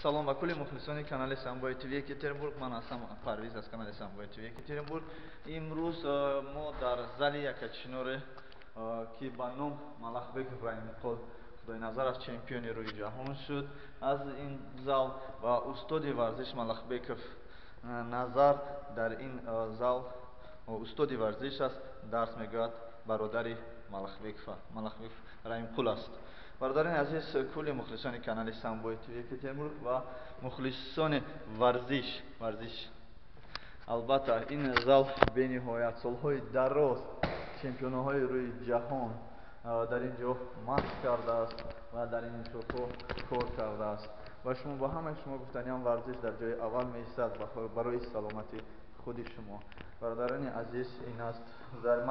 Салом ва кулли мухлисони канали Самбои ТВ Екатеринбург. Ман ҳастам Парвиз аз канали Самбои ТВ Екатеринбург. Имрӯз мо дар зали якачиноре ки ба ном Малахбеков Раимқул Худойназаров чемпиони рӯи ҷаҳон шуд. Аз ин зал ба устоди варзиш Малахбеков Назар дар ин зал устоди варзиш аст, дарс мегӯяд бародари Малахбеков Раимқул аст. Бародарони азиз, кулли мухлисони канали Самбои ТВ Екатеринбург ва мухлисони варзиш, албатта ин зал бениҳоят солҳои дароз чемпионҳои рӯи ҷаҳон дар ин ҷо машқ кардааст ва дар ин ҷо кор кардааст ва шумо ба ҳамаи шумо гуфтаниям варзиш дар ҷои аввал меистад барои саломати худи шумо. Бародарони азиз, ин аст дар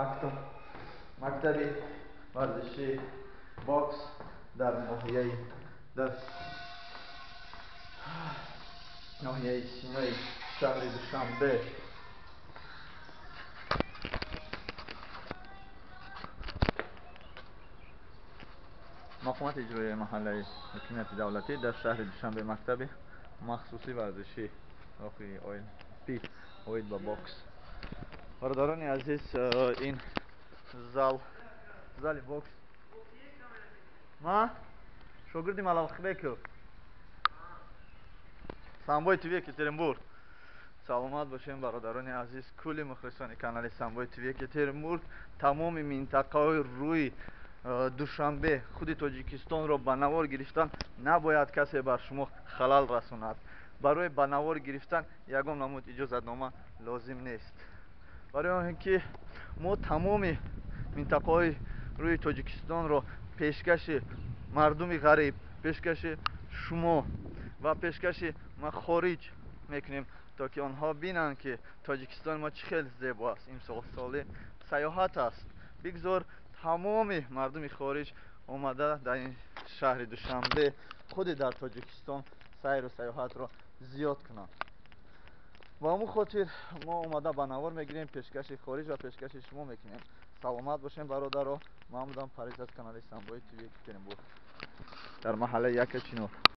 мактаби варзиши бокс дар ноҳияи синои шаҳри Душанбе. мақомати иҷроияи маҳаллаи ҳокимияти давлатӣ дар шаҳри Душанбе мактаби махсуси варзиши олимпӣ оид ба бокс. Бародарони азиз, ин зали бокс шогирди Малахбеков, Самбои ТВ Екатеринбург. Саломат бошем бародарони азиз, кулли мухлисони канали Самбои ТВ Екатеринбург, тамоми минтақаҳои рӯи Душанбе, худи Тоҷикистонро ба навор гирифтан набояд касе бар шумо халал расонад. Барои ба навор гирифтан ягон намуд иҷозатнома лозим нест. барои он ки мо тамоми минтақаҳои рӯи Тоҷикистонро пешкаши мардуми ғариб, пешкаши шумо ва пешкаши хориҷ мекунем, то ки онҳо бинанд ки Тоҷикистони мо чӣ хел зебо аст. Имсол соли сайёҳат аст. Бигзор тамоми мардуми хориҷ омада дар ин шаҳри Душанбе худи дар Тоҷикистон сайру сайёҳатро зиёд кунанд. ба ҳамун хотир мо омада ба навор мегирем, пешкаши хориҷ ва пешкаши шумо мекунем. Саломат бошем бародаро. Ман будам Парвиз аз канали Самбои ТВ Екатеринбург дар маҳаллаи Якачинор.